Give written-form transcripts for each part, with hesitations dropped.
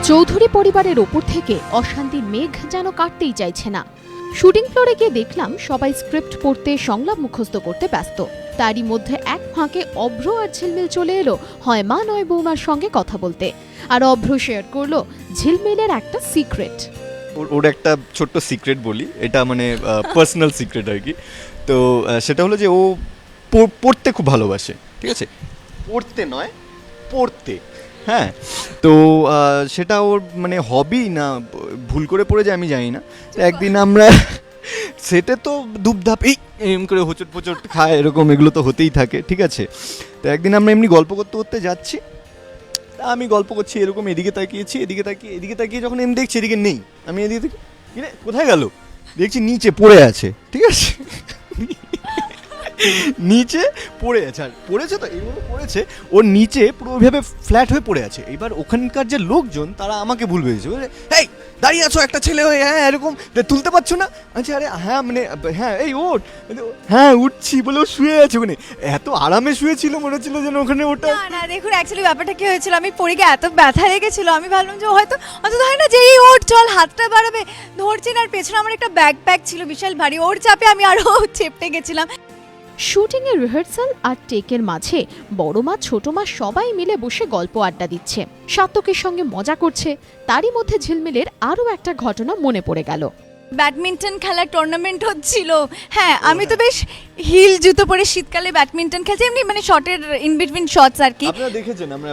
চৌধুরী পরিবারের ওপর থেকে অশান্তির মেঘ যেন কাটতেই চাইছে না। শুটিং ফ্লোরে গিয়ে দেখলাম সবাই স্ক্রিপ্ট পড়তে, সংলাপ মুখস্থ করতে ব্যস্ত। তারই মধ্যে এক ফাঁকে অভ্র আর ঝিলমিল চলে এলো হয় মা নয় বৌমার সঙ্গে কথা বলতে। আর অভ্র শেয়ার করলো ঝিলমিলের একটা সিক্রেট। ওর একটা ছোট্ট সিক্রেট বলি, এটা মানে পার্সোনাল সিক্রেট আর কি। তো সেটা হলো যে ও পড়তে খুব ভালোবাসে, ঠিক আছে? পড়তে নয়, পড়তে। হ্যাঁ, তো সেটা ওর মানে হবি না ভুল করে পড়ে যায় আমি জানি না। তো একদিন আমরা সেটা তো দুপধাপ এম করে হোঁচট পোচট খায়, এরকম এগুলো তো হতেই থাকে, ঠিক আছে? তো একদিন আমরা এমনি গল্প করতে করতে যাচ্ছি, তা আমি গল্প করছি এরকম, এদিকে তাকিয়েছি, এদিকে তাকিয়ে যখন এমনি দেখছি এদিকে নেই, আমি এদিকে থেকে কিরে কোথায় গেল, দেখছি নিচে পড়ে আছে, ঠিক আছে? নিচে পড়ে আছে, আর পড়েছে তো এইভাবে পড়েছে, ওর নিচে পুরো ওইভাবে ফ্ল্যাট হয়ে পড়ে আছে। এবার ওখানকার যে লোকজন তারা আমাকে ভুল বুঝেছে, এই দাঁড়িয়ে আছো একটা ছেলে হয়ে, হ্যাঁ এরকম তুলতে পারছো না? আচ্ছা আরে হ্যাঁ মানে হ্যাঁ এই ওঠ, হ্যাঁ উঠছি বলে ও শুয়ে আছে ওখানে, এত আরামে শুয়েছিল মনে হচ্ছিল যেন ওখানে ওটা না দেখুন অ্যাকচুয়ালি ব্যাপারটা কি হয়েছিল, আমি পড়ে গিয়ে এত ব্যথা লেগেছিল, আমি ভাবলাম যে হয়তো হয় না যে এই ওঠ চল হাতটা বাড়াবে, ধরছি না, আর পেছনে আমার একটা ব্যাকপ্যাক ছিল বিশাল ভারী, ওর চাপে আমি আরো চেপটে গেছিলাম। শুটিং এর রিহার্সাল আর টেকের মাঝে বড় মা ছোট মা সবাই মিলে বসে গল্প আড্ডা দিচ্ছে, সাত্তকের সঙ্গে মজা করছে। তারই মধ্যে ঝিলমিলের আরও একটা ঘটনা মনে পড়ে গেল। ব্যাডমিন্টন খেলার টুর্নামেন্ট হচ্ছিল। হ্যাঁ আমি তো বেশ হিল জুতো পরে শীতকালে ব্যাডমিন্টন খেলছি, এমনি মানে শর্টের ইন বিটুইন শর্টস আর কি। আপনারা দেখেছেন আমরা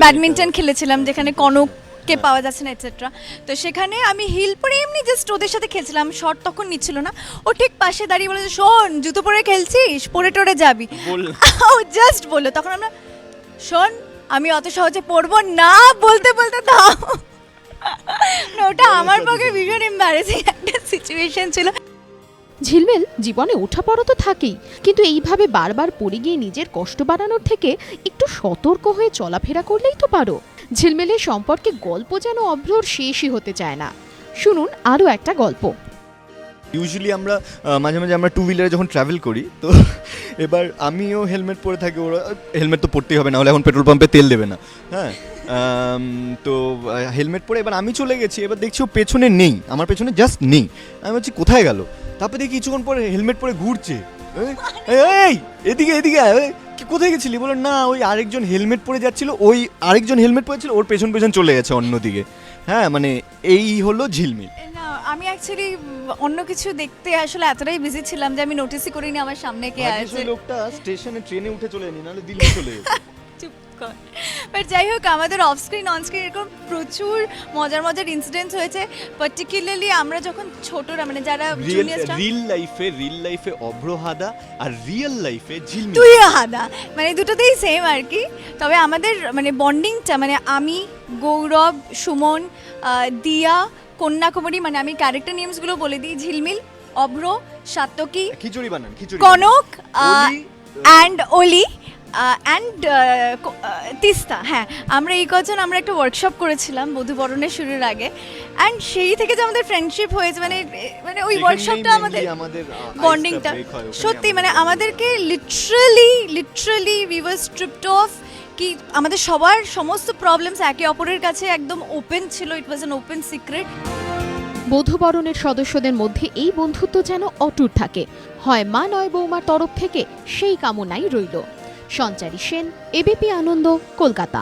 ব্যাডমিন্টন খেলেছিলাম যেখানে কনককে পাওয়া যাচ্ছে না এটসেট্রা। তো সেখানে আমি হিল পরে এমনি জাস্ট ওদের সাথে খেলছিলাম, শর্ট তখন নিচ্ছিল না। ও ঠিক পাশে দাঁড়িয়ে বলে যে শোন জুতো পরে খেলছিস, পরে টরে যাবি। ও জাস্ট বললো, তখন আমরা শোন আমি অত সহজে পড়বো না বলতে বলতে দাও। ওটা আমার পক্ষে ভীষণ এম্বারেসিং একটা সিচুয়েশন ছিল। ঝিলমিল জীবনে ওঠাপড়া তো থাকেই, কিন্তু এইভাবে বারবার পড়ে গিয়ে নিজের কষ্ট বাড়ানোর থেকে একটু সতর্ক হয়ে চলাফেরা করলেই তো পারো। ঝিলমিলের সম্পর্কে গল্প যেন অভ্রর শেষই হতে চায় না। শুনুন আরও একটা গল্প। ইউজুয়ালি আমরা মাঝে মাঝে আমরা টু হুইলারে যখন ট্রাভেল করি, তো এবার আমিও হেলমেট পরে থাকি, ওরা হেলমেট তো পরতেই হবে, না হলে এখন পেট্রোল পাম্পে তেল দেবে না। হ্যাঁ, তো হেলমেট পরে এবার আমি চলে গেছি, এবার দেখছি ও পেছনে নেই, আমার পেছনে জাস্ট নেই। আমি বলছি কোথায় গেল, তারপরে দেখি কিছুক্ষণ পরে হেলমেট পরে ঘুরছে, এই এদিকে এদিকে কোথায় গেছিলি? বলো না ওই আরেকজন হেলমেট পরে যাচ্ছিল, ওই আরেকজন হেলমেট পরেছিল, ওর পেছন পেছন চলে গেছে অন্যদিকে। হ্যাঁ মানে এই হলো ঝিলমিল। না আমি অ্যাকচুয়ালি অন্য কিছু দেখতে আসলে এতটাই বিজি ছিলাম যে আমি নোটিসই করিনি আমার সামনে কে আছে। ওই লোকটা স্টেশনে ট্রেনে উঠে চলে যায়নি, নাহলে দিল্লি চলে যেত। চুপ কর। বাট যাই হোক, আমাদের অফ স্ক্রিন অন স্ক্রিন এরকম প্রচুর মজার মজার ইনসিডেন্টস হয়েছে। পার্টিকুলারলি আমরা যখন ছোটরা মানে যারা জুনিয়ররা, রিল লাইফে অভ্র হাদা আর রিয়েল লাইফে ঝিলমিল তুই হাদা, মানে দুটোতেই সেম আর কি। তবে আমাদের মানে বন্ডিংটা মানে আমি, গৌরব, সুমন, দিয়া, কন্যাকুমারী, মানে আমি ক্যারেক্টার নেমসগুলো বলে দিই, ঝিলমিল, অভ্র, সাত্তকী, খিচুড়ি বানান, Kanak and Oli and Teesta. হ্যাঁ আমরা এই কজন আমরা একটা ওয়ার্কশপ করেছিলাম বধূবরণের শুরুর আগে, অ্যান্ড সেই থেকে যে আমাদের ফ্রেন্ডশিপ হয়েছে, মানে মানে ওই ওয়ার্কশপটা আমাদের বন্ডিংটা সত্যি মানে আমাদেরকে literally we was striped of, কি আমাদের সবার সমস্ত প্রবলেমস একে অপরের কাছে একদম ওপেন ছিল, ইট ওয়াজ অ্যান ওপেন সিক্রেট। বধূবরণের সদস্যদের মধ্যে এই বন্ধুত্ব যেন অটুট থাকে, হয় মা নয় বৌমার তরফ থেকে সেই কামনাই রইল। সঞ্চারী সেন, এবিপি আনন্দ, কলকাতা।